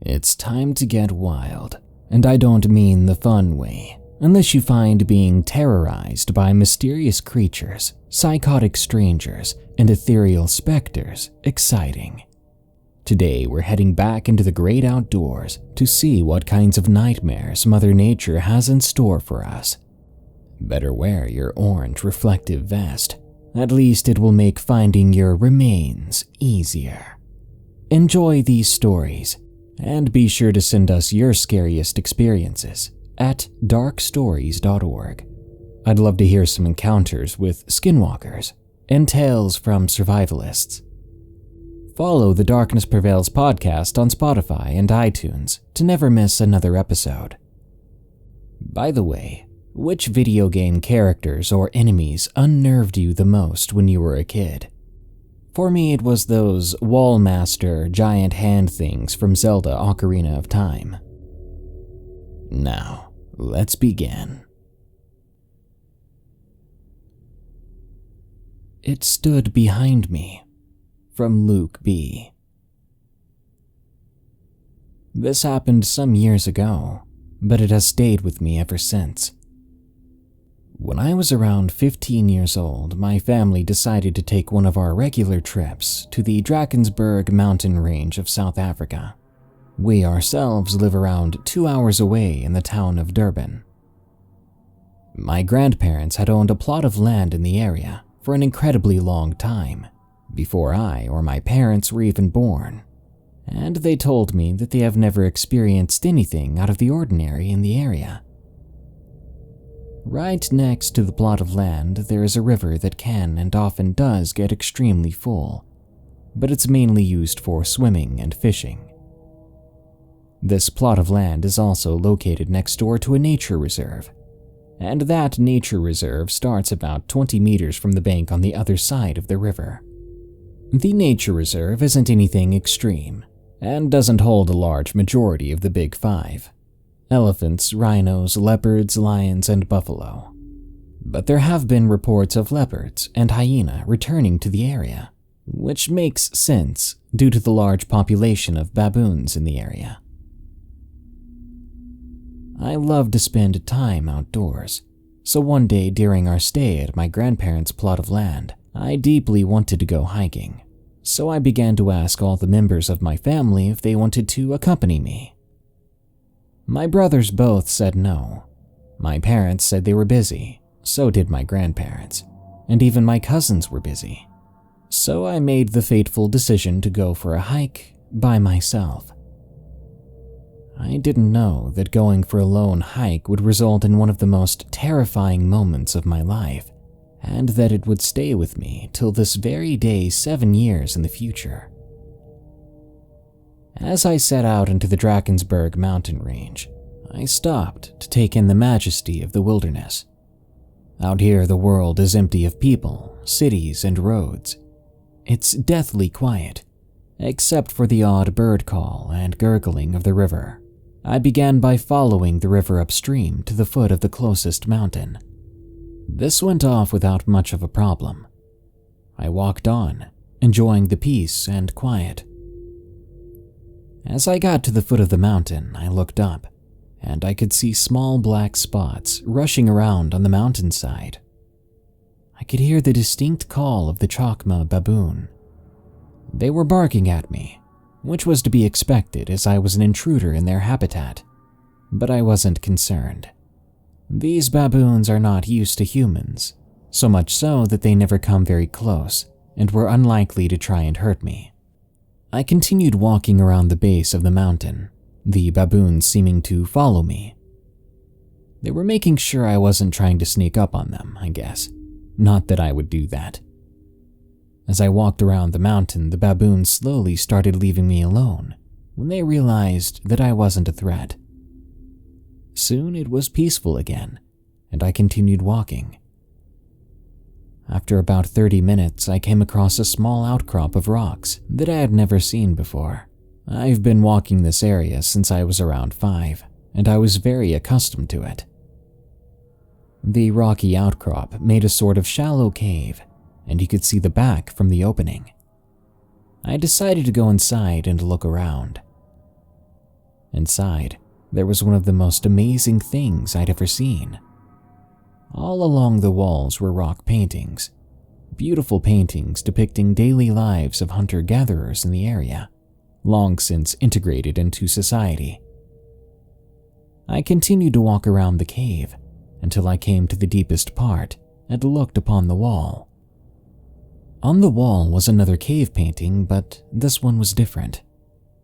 It's time to get wild, and I don't mean the fun way, unless you find being terrorized by mysterious creatures, psychotic strangers, and ethereal specters exciting. Today we're heading back into the great outdoors to see what kinds of nightmares Mother Nature has in store for us. Better wear your orange reflective vest. At least it will make finding your remains easier. Enjoy these stories, and be sure to send us your scariest experiences at darkstories.org. I'd love to hear some encounters with skinwalkers and tales from survivalists. Follow the Darkness Prevails podcast on Spotify and iTunes to never miss another episode. By the way, which video game characters or enemies unnerved you the most when you were a kid? For me, it was those Wallmaster giant hand things from Zelda Ocarina of Time. Now, let's begin. It Stood Behind Me, from Luke B. This happened some years ago, but it has stayed with me ever since. When I was around 15 years old, my family decided to take one of our regular trips to the Drakensberg mountain range of South Africa. We ourselves live around 2 hours away in the town of Durban. My grandparents had owned a plot of land in the area for an incredibly long time, before I or my parents were even born, and they told me that they have never experienced anything out of the ordinary in the area. Right next to the plot of land, there is a river that can and often does get extremely full, but it's mainly used for swimming and fishing. This plot of land is also located next door to a nature reserve, and that nature reserve starts about 20 meters from the bank on the other side of the river. The nature reserve isn't anything extreme, and doesn't hold a large majority of the big five: elephants, rhinos, leopards, lions, and buffalo. But there have been reports of leopards and hyena returning to the area, which makes sense due to the large population of baboons in the area. I love to spend time outdoors, so one day during our stay at my grandparents' plot of land, I deeply wanted to go hiking, so I began to ask all the members of my family if they wanted to accompany me. My brothers both said no. My parents said they were busy, so did my grandparents, and even my cousins were busy. So I made the fateful decision to go for a hike by myself. I didn't know that going for a lone hike would result in one of the most terrifying moments of my life, and that it would stay with me till this very day 7 years in the future. As I set out into the Drakensberg mountain range, I stopped to take in the majesty of the wilderness. Out here, the world is empty of people, cities, and roads. It's deathly quiet, except for the odd bird call and gurgling of the river. I began by following the river upstream to the foot of the closest mountain. This went off without much of a problem. I walked on, enjoying the peace and quiet. As I got to the foot of the mountain, I looked up, and I could see small black spots rushing around on the mountainside. I could hear the distinct call of the Chakma baboon. They were barking at me, which was to be expected as I was an intruder in their habitat, but I wasn't concerned. These baboons are not used to humans, so much so that they never come very close and were unlikely to try and hurt me. I continued walking around the base of the mountain, the baboons seeming to follow me. They were making sure I wasn't trying to sneak up on them, I guess. Not that I would do that. As I walked around the mountain, the baboons slowly started leaving me alone when they realized that I wasn't a threat. Soon it was peaceful again, and I continued walking. After about 30 minutes, I came across a small outcrop of rocks that I had never seen before. I've been walking this area since I was around 5, and I was very accustomed to it. The rocky outcrop made a sort of shallow cave, and you could see the back from the opening. I decided to go inside and look around. Inside, there was one of the most amazing things I'd ever seen. All along the walls were rock paintings, beautiful paintings depicting daily lives of hunter-gatherers in the area, long since integrated into society. I continued to walk around the cave until I came to the deepest part and looked upon the wall. On the wall was another cave painting, but this one was different.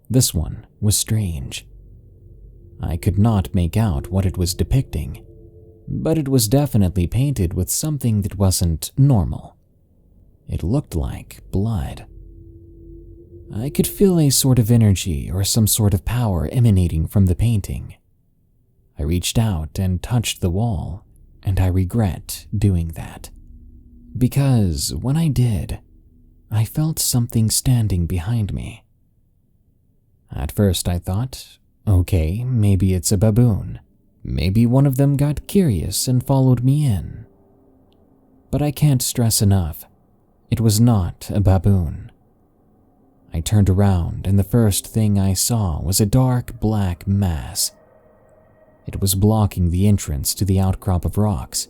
This one was strange. I could not make out what it was depicting, but it was definitely painted with something that wasn't normal. It looked like blood. I could feel a sort of energy or some sort of power emanating from the painting. I reached out and touched the wall, and I regret doing that. Because when I did, I felt something standing behind me. At first I thought, okay, maybe it's a baboon. Maybe one of them got curious and followed me in. But I can't stress enough, it was not a baboon. I turned around and the first thing I saw was a dark black mass. It was blocking the entrance to the outcrop of rocks.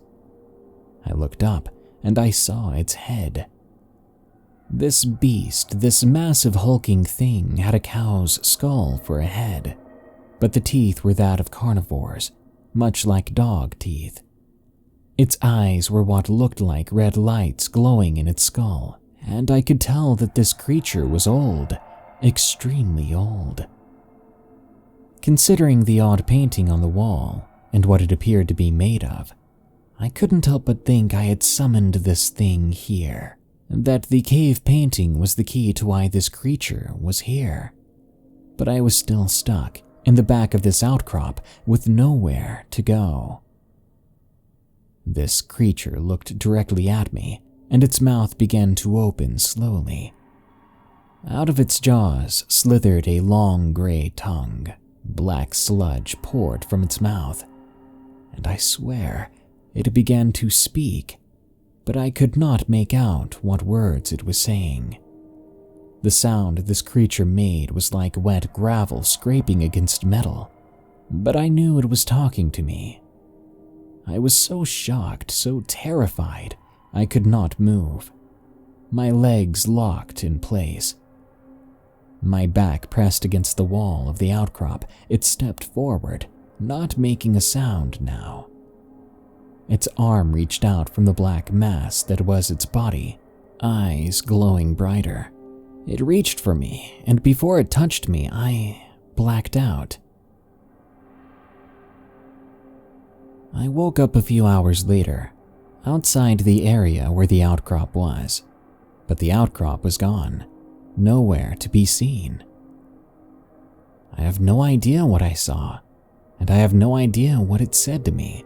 I looked up and I saw its head. This beast, this massive hulking thing, had a cow's skull for a head, but the teeth were that of carnivores, much like dog teeth. Its eyes were what looked like red lights glowing in its skull, and I could tell that this creature was old, extremely old. Considering the odd painting on the wall and what it appeared to be made of, I couldn't help but think I had summoned this thing here, that the cave painting was the key to why this creature was here. But I was still stuck in the back of this outcrop with nowhere to go. This creature looked directly at me, and its mouth began to open slowly. Out of its jaws slithered a long gray tongue. Black sludge poured from its mouth, and I swear it began to speak, but I could not make out what words it was saying. The sound this creature made was like wet gravel scraping against metal, but I knew it was talking to me. I was so shocked, so terrified, I could not move. My legs locked in place. My back pressed against the wall of the outcrop, it stepped forward, not making a sound now. Its arm reached out from the black mass that was its body, eyes glowing brighter. It reached for me, and before it touched me, I blacked out. I woke up a few hours later, outside the area where the outcrop was, but the outcrop was gone, nowhere to be seen. I have no idea what I saw, and I have no idea what it said to me,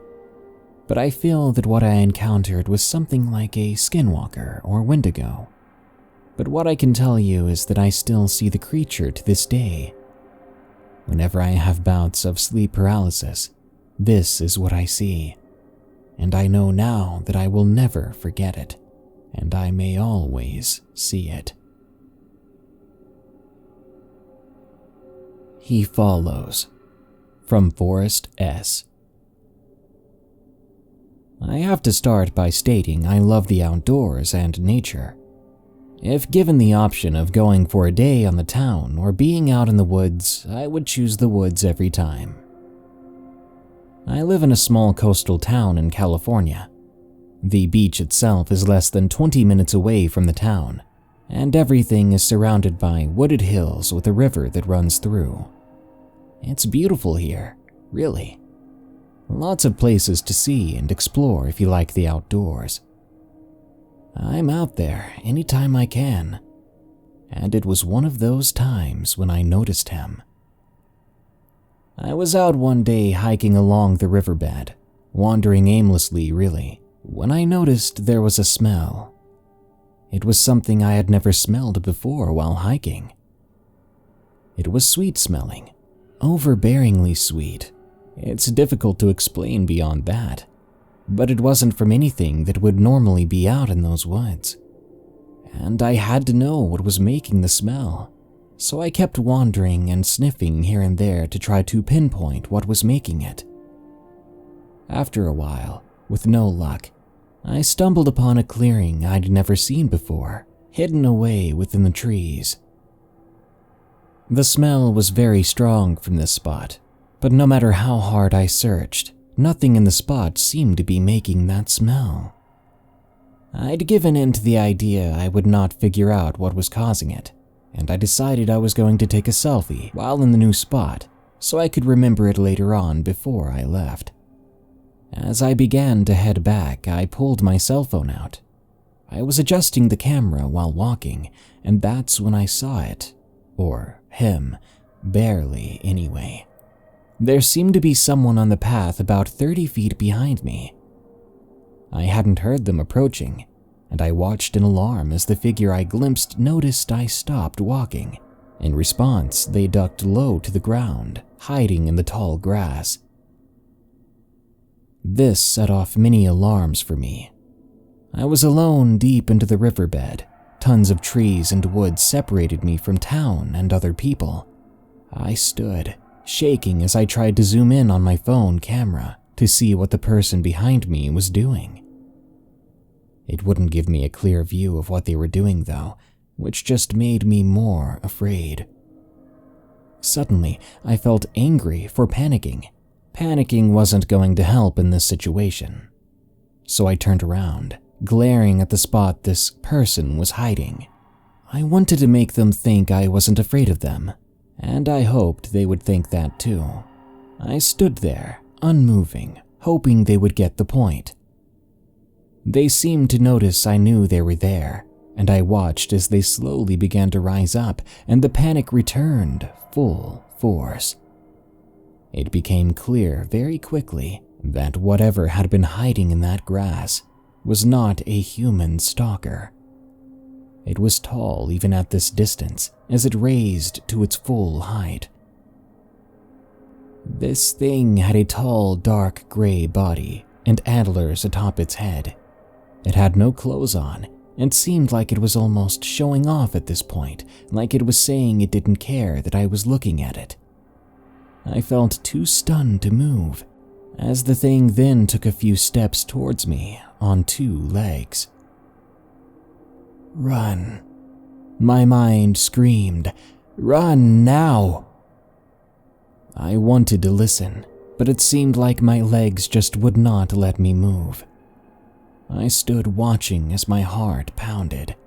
but I feel that what I encountered was something like a skinwalker or wendigo. But what I can tell you is that I still see the creature to this day. Whenever I have bouts of sleep paralysis, this is what I see, and I know now that I will never forget it, and I may always see it. He Follows, from Forrest S. I have to start by stating I love the outdoors and nature. If given the option of going for a day on the town or being out in the woods, I would choose the woods every time. I live in a small coastal town in California. The beach itself is less than 20 minutes away from the town, and everything is surrounded by wooded hills with a river that runs through. It's beautiful here, really. Lots of places to see and explore if you like the outdoors. I'm out there anytime I can, and it was one of those times when I noticed him. I was out one day hiking along the riverbed, wandering aimlessly really, when I noticed there was a smell. It was something I had never smelled before while hiking. It was sweet smelling, overbearingly sweet. It's difficult to explain beyond that, but it wasn't from anything that would normally be out in those woods. And I had to know what was making the smell. so I kept wandering and sniffing here and there to try to pinpoint what was making it. After a while, with no luck, I stumbled upon a clearing I'd never seen before, hidden away within the trees. The smell was very strong from this spot, but no matter how hard I searched, nothing in the spot seemed to be making that smell. I'd given in to the idea I would not figure out what was causing it, and I decided I was going to take a selfie while in the new spot so I could remember it later on before I left. As I began to head back, I pulled my cell phone out. I was adjusting the camera while walking, and that's when I saw it, or him, barely anyway. There seemed to be someone on the path about 30 feet behind me. I hadn't heard them approaching, and I watched in alarm as the figure I glimpsed noticed I stopped walking. In response, they ducked low to the ground, hiding in the tall grass. This set off many alarms for me. I was alone deep into the riverbed. Tons of trees and woods separated me from town and other people. I stood, shaking as I tried to zoom in on my phone camera to see what the person behind me was doing. It wouldn't give me a clear view of what they were doing though, which just made me more afraid. Suddenly, I felt angry for panicking. Panicking wasn't going to help in this situation. So I turned around, glaring at the spot this person was hiding. I wanted to make them think I wasn't afraid of them, and I hoped they would think that too. I stood there, unmoving, hoping they would get the point. They seemed to notice I knew they were there, and I watched as they slowly began to rise up and the panic returned full force. It became clear very quickly that whatever had been hiding in that grass was not a human stalker. It was tall even at this distance as it raised to its full height. This thing had a tall, dark gray body and antlers atop its head. It had no clothes on and seemed like it was almost showing off at this point, like it was saying it didn't care that I was looking at it. I felt too stunned to move, as the thing then took a few steps towards me on 2 legs. Run. My mind screamed, "Run now!" I wanted to listen, but it seemed like my legs just would not let me move. I stood watching as my heart pounded.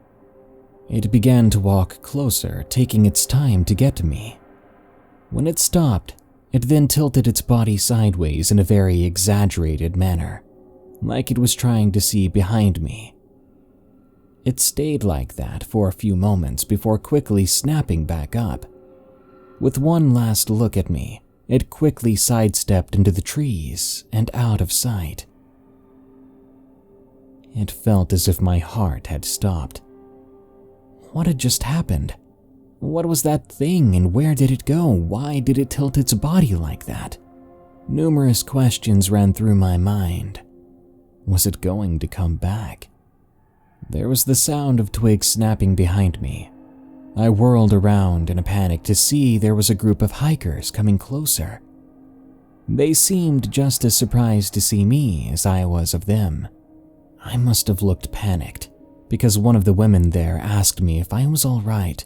It began to walk closer, taking its time to get to me. When it stopped, it then tilted its body sideways in a very exaggerated manner, like it was trying to see behind me. It stayed like that for a few moments before quickly snapping back up. With one last look at me, it quickly sidestepped into the trees and out of sight. It felt as if my heart had stopped. What had just happened? What was that thing and where did it go? Why did it tilt its body like that? Numerous questions ran through my mind. Was it going to come back? There was the sound of twigs snapping behind me. I whirled around in a panic to see there was a group of hikers coming closer. They seemed just as surprised to see me as I was of them. I must have looked panicked, because one of the women there asked me if I was all right.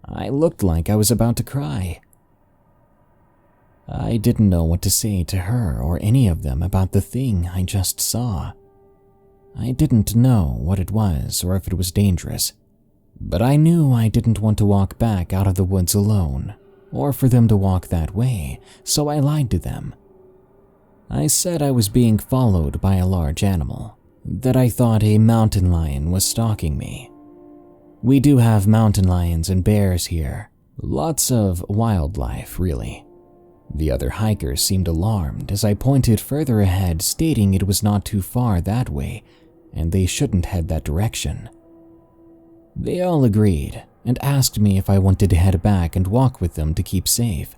I looked like I was about to cry. I didn't know what to say to her or any of them about the thing I just saw. I didn't know what it was or if it was dangerous, but I knew I didn't want to walk back out of the woods alone, or for them to walk that way, so I lied to them. I said I was being followed by a large animal, that I thought a mountain lion was stalking me. We do have mountain lions and bears here, lots of wildlife, really. The other hikers seemed alarmed as I pointed further ahead, stating it was not too far that way, and they shouldn't head that direction. They all agreed and asked me if I wanted to head back and walk with them to keep safe.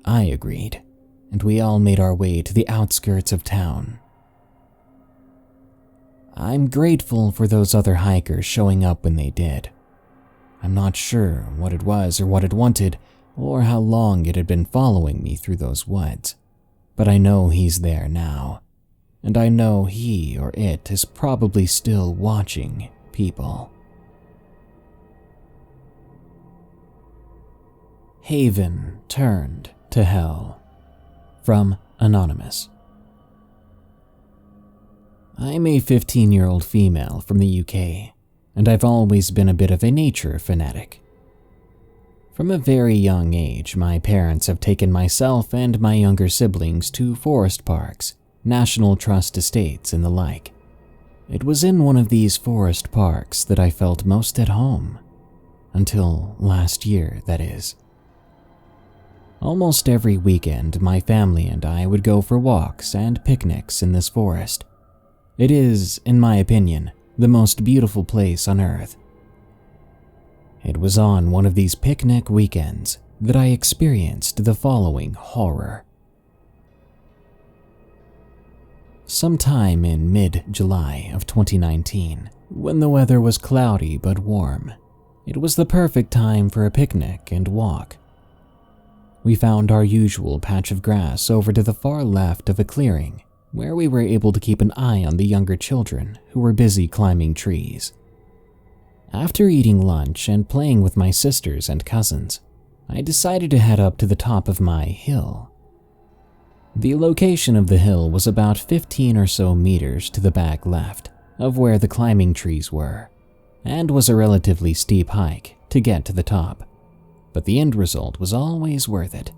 I agreed, and we all made our way to the outskirts of town. I'm grateful for those other hikers showing up when they did. I'm not sure what it was or what it wanted, or how long it had been following me through those woods, but I know he's there now, and I know he or it is probably still watching people. Haven turned to hell. From Anonymous. I'm a 15-year-old female from the UK, and I've always been a bit of a nature fanatic. From a very young age, my parents have taken myself and my younger siblings to forest parks, National Trust estates, and the like. It was in one of these forest parks that I felt most at home. Until last year, that is. Almost every weekend, my family and I would go for walks and picnics in this forest. It is, in my opinion, the most beautiful place on earth. It was on one of these picnic weekends that I experienced the following horror. Sometime in mid-July of 2019, when the weather was cloudy but warm, it was the perfect time for a picnic and walk. We found our usual patch of grass over to the far left of a clearing, where we were able to keep an eye on the younger children who were busy climbing trees. After eating lunch and playing with my sisters and cousins, I decided to head up to the top of my hill. The location of the hill was about 15 or so meters to the back left of where the climbing trees were, and was a relatively steep hike to get to the top. But the end result was always worth it.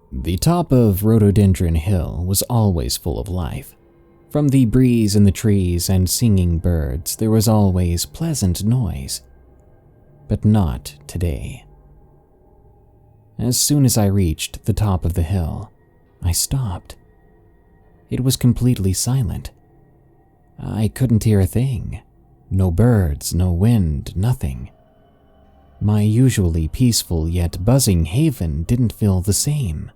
The top of Rhododendron Hill was always full of life. From the breeze in the trees and singing birds, there was always pleasant noise. But not today. As soon as I reached the top of the hill, I stopped. It was completely silent. I couldn't hear a thing. No birds, no wind, nothing. My usually peaceful yet buzzing haven didn't feel the same.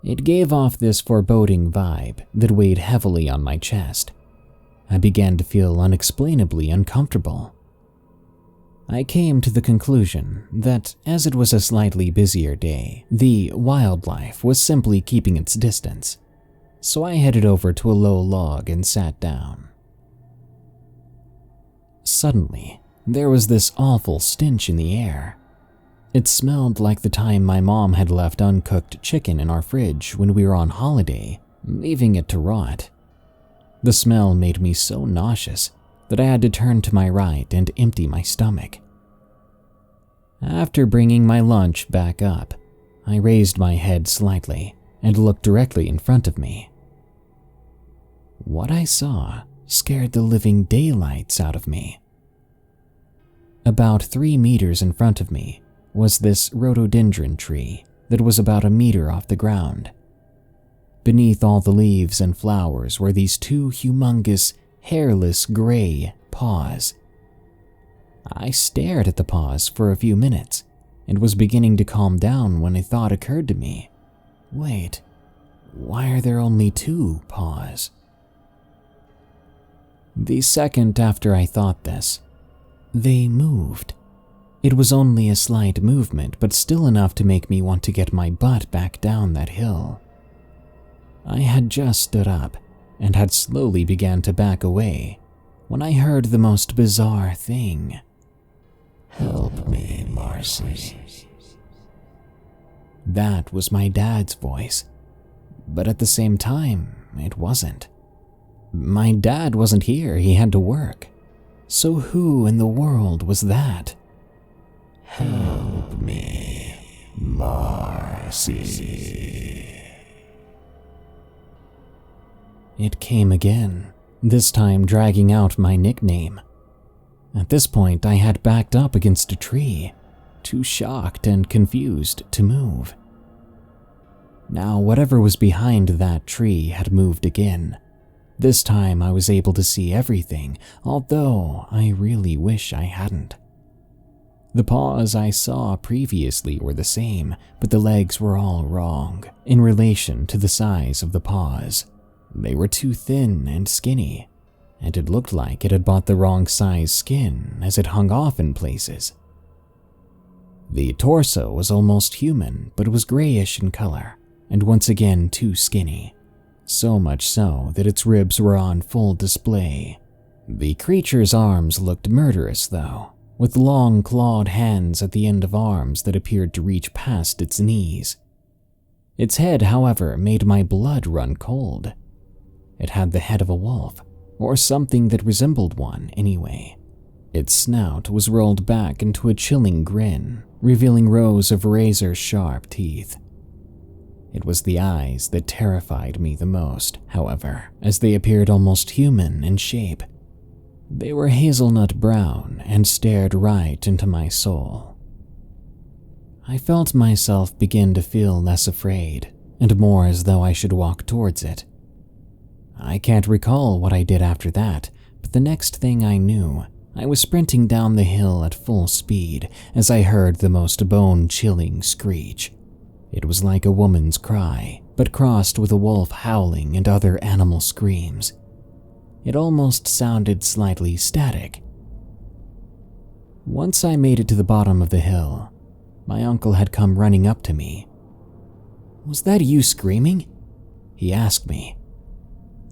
It gave off this foreboding vibe that weighed heavily on my chest. I began to feel unexplainably uncomfortable. I came to the conclusion that as it was a slightly busier day, the wildlife was simply keeping its distance, so I headed over to a low log and sat down. Suddenly, there was this awful stench in the air. It smelled like the time my mom had left uncooked chicken in our fridge when we were on holiday, leaving it to rot. The smell made me so nauseous that I had to turn to my right and empty my stomach. After bringing my lunch back up, I raised my head slightly and looked directly in front of me. What I saw scared the living daylights out of me. About 3 meters in front of me was this rhododendron tree that was about a meter off the ground. Beneath all the leaves and flowers were these 2 humongous, hairless gray paws. I stared at the paws for a few minutes and was beginning to calm down when a thought occurred to me. Wait, why are there only 2 paws? The second after I thought this, they moved. It was only a slight movement, but still enough to make me want to get my butt back down that hill. I had just stood up and had slowly began to back away when I heard the most bizarre thing. "Help me, Marcy." That was my dad's voice, but at the same time, it wasn't. My dad wasn't here, he had to work. So who in the world was that? "Help me, Marcy." It came again, this time dragging out my nickname. At this point, I had backed up against a tree, too shocked and confused to move. Now, whatever was behind that tree had moved again. This time I was able to see everything, although I really wish I hadn't. The paws I saw previously were the same, but the legs were all wrong in relation to the size of the paws. They were too thin and skinny. and it looked like it had bought the wrong size skin as it hung off in places. The torso was almost human, but was grayish in color, and once again too skinny, so much so that its ribs were on full display. The creature's arms looked murderous though, with long clawed hands at the end of arms that appeared to reach past its knees. Its head, however, made my blood run cold. It had the head of a wolf, or something that resembled one anyway. Its snout was rolled back into a chilling grin, revealing rows of razor-sharp teeth. It was the eyes that terrified me the most, however, as they appeared almost human in shape. They were hazelnut brown and stared right into my soul. I felt myself begin to feel less afraid, and more as though I should walk towards it. I can't recall what I did after that, but the next thing I knew, I was sprinting down the hill at full speed as I heard the most bone-chilling screech. It was like a woman's cry, but crossed with a wolf howling and other animal screams. It almost sounded slightly static. Once I made it to the bottom of the hill, my uncle had come running up to me. "Was that you screaming?" he asked me.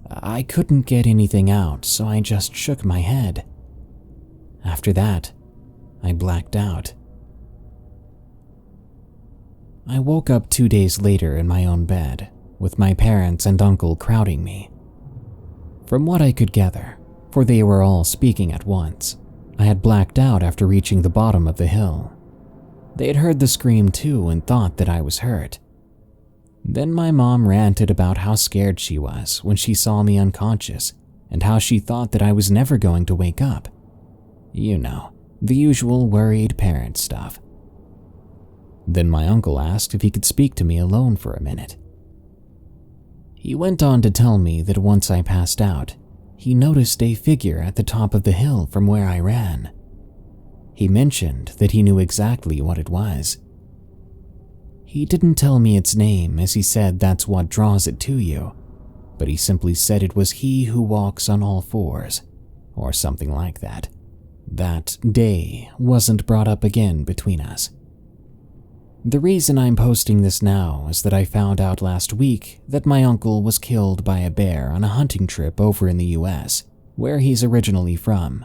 I couldn't get anything out, so I just shook my head. After that, I blacked out. I woke up 2 days later in my own bed, with my parents and uncle crowding me. From what I could gather, for they were all speaking at once, I had blacked out after reaching the bottom of the hill. They had heard the scream too and thought that I was hurt. Then my mom ranted about how scared she was when she saw me unconscious and how she thought that I was never going to wake up. You know, the usual worried parent stuff. Then my uncle asked if he could speak to me alone for a minute. He went on to tell me that once I passed out, he noticed a figure at the top of the hill from where I ran. He mentioned that he knew exactly what it was. He didn't tell me its name, as he said that's what draws it to you, but he simply said it was he who walks on all fours, or something like that. That day wasn't brought up again between us. The reason I'm posting this now is that I found out last week that my uncle was killed by a bear on a hunting trip over in the US, where he's originally from.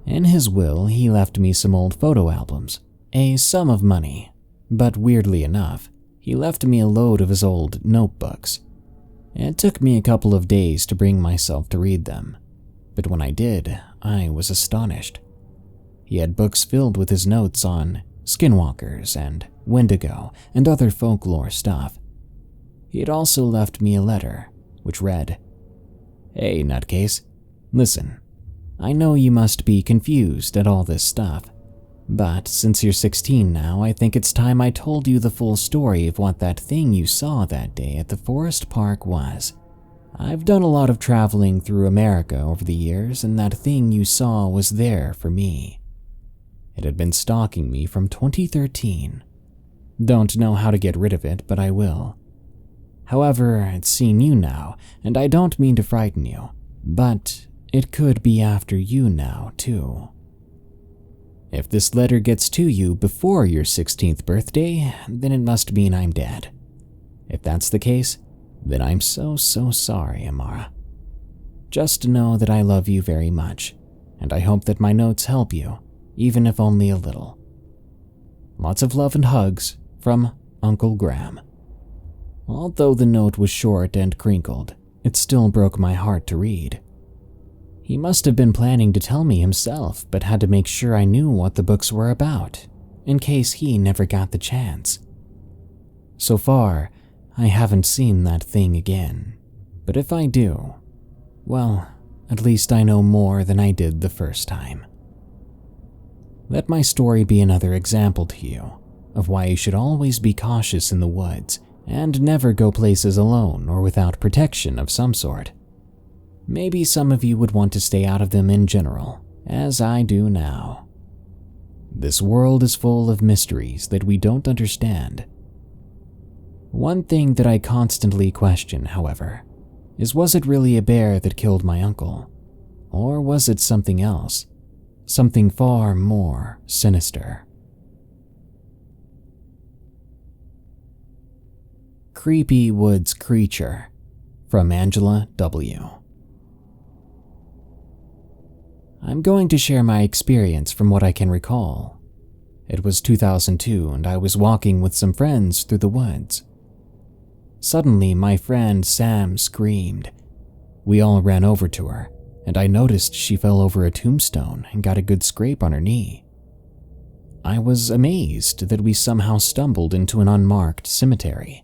In his will, he left me some old photo albums, a sum of money, but weirdly enough, he left me a load of his old notebooks. It took me a couple of days to bring myself to read them, but when I did, I was astonished. He had books filled with his notes on skinwalkers and Wendigo and other folklore stuff. He had also left me a letter, which read, "Hey, nutcase, listen, I know you must be confused at all this stuff, but since you're 16 now, I think it's time I told you the full story of what that thing you saw that day at the forest park was. I've done a lot of traveling through America over the years, and that thing you saw was there for me. It had been stalking me from 2013. Don't know how to get rid of it, but I will. However, it's seen you now, and I don't mean to frighten you, but it could be after you now, too. If this letter gets to you before your 16th birthday, then it must mean I'm dead. If that's the case, then I'm so sorry, Amara. Just know that I love you very much, and I hope that my notes help you, even if only a little. Lots of love and hugs from Uncle Graham." Although the note was short and crinkled, it still broke my heart to read. He must have been planning to tell me himself, but had to make sure I knew what the books were about, in case he never got the chance. So far, I haven't seen that thing again, but if I do, well, at least I know more than I did the first time. Let my story be another example to you of why you should always be cautious in the woods and never go places alone or without protection of some sort. Maybe some of you would want to stay out of them in general, as I do now. This world is full of mysteries that we don't understand. One thing that I constantly question, however, is was it really a bear that killed my uncle, Or was it something else? Something far more sinister. Creepy Woods Creature, from Angela W. I'm going to share my experience from what I can recall. It was 2002 and I was walking with some friends through the woods. Suddenly, my friend Sam screamed. We all ran over to her, and I noticed she fell over a tombstone and got a good scrape on her knee. I was amazed that we somehow stumbled into an unmarked cemetery.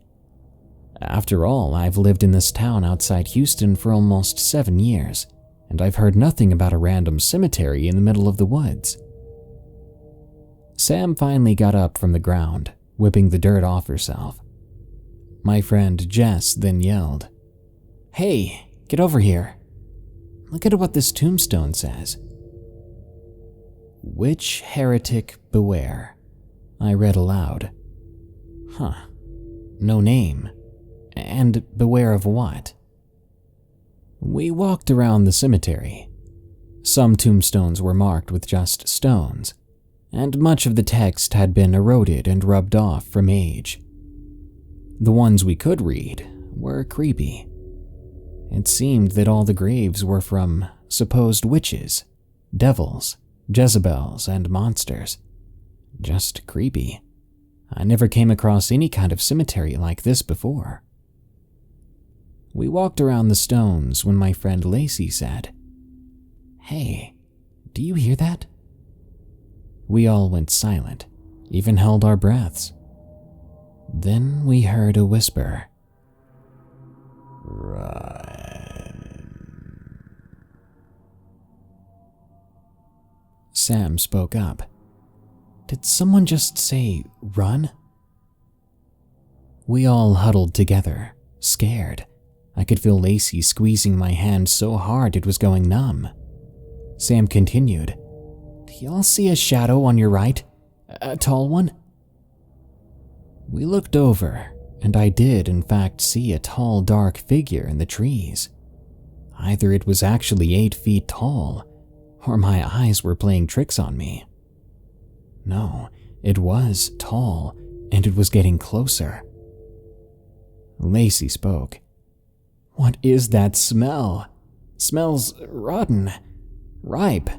After all, I've lived in this town outside Houston for almost 7 years, and I've heard nothing about a random cemetery in the middle of the woods. Sam finally got up from the ground, whipping the dirt off herself. My friend Jess then yelled, "Hey, get over here. Look at what this tombstone says." "Witch heretic beware," I read aloud. Huh. No name. And beware of what? We walked around the cemetery. Some tombstones were marked with just stones, and much of the text had been eroded and rubbed off from age. The ones we could read were creepy. It seemed that all the graves were from supposed witches, devils, Jezebels, and monsters. Just creepy. I never came across any kind of cemetery like this before. We walked around the stones when my friend Lacey said, "Hey, do you hear that?" We all went silent, even held our breaths. Then we heard a whisper. "Run." Sam spoke up. "Did someone just say run?" We all huddled together, scared. I could feel Lacey squeezing my hand so hard it was going numb. Sam continued, "Do y'all see a shadow on your right? A tall one?" We looked over, and I did in fact see a tall, dark figure in the trees. Either it was actually 8 feet tall, or my eyes were playing tricks on me. No, it was tall, and it was getting closer. Lacey spoke. "What is that smell? Smells rotten, ripe,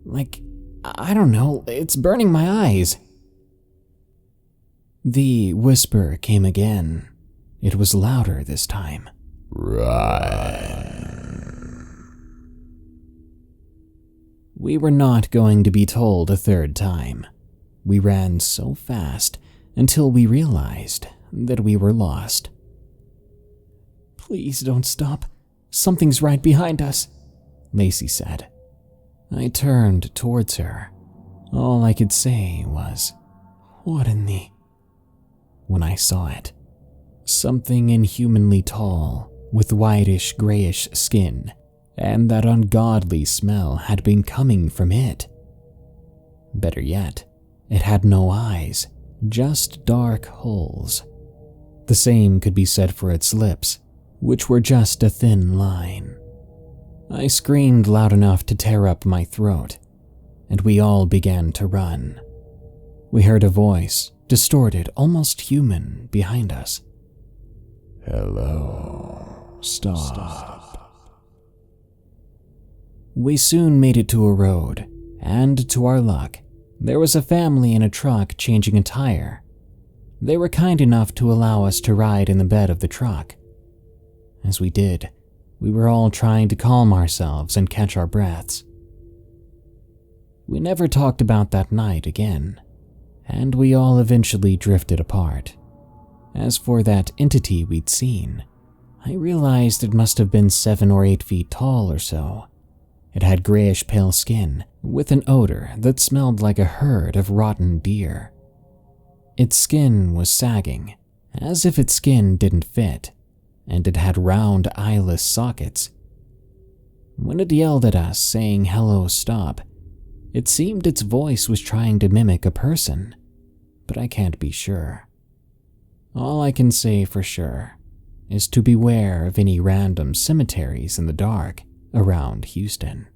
like, I don't know, it's burning my eyes." The whisper came again. It was louder this time. "Run." We were not going to be told a third time. We ran so fast until we realized that we were lost. "Please don't stop. Something's right behind us," Lacey said. I turned towards her. All I could say was, "What in the—" When I saw it, something inhumanly tall, with whitish grayish skin, and that ungodly smell had been coming from it. Better yet, it had no eyes, just dark holes. The same could be said for its lips, which were just a thin line. I screamed loud enough to tear up my throat, and we all began to run. We heard a voice, distorted, almost human, behind us. "Hello, stop." We soon made it to a road, and to our luck, there was a family in a truck changing a tire. They were kind enough to allow us to ride in the bed of the truck. As we did, we were all trying to calm ourselves and catch our breaths. We never talked about that night again, and we all eventually drifted apart. As for that entity we'd seen, I realized it must have been 7 or 8 feet tall or so. It had grayish pale skin, with an odor that smelled like a herd of rotten deer. Its skin was sagging, as if its skin didn't fit, and it had round eyeless sockets. When it yelled at us saying "Hello, stop," it seemed its voice was trying to mimic a person, but I can't be sure. All I can say for sure is to beware of any random cemeteries in the dark around Houston.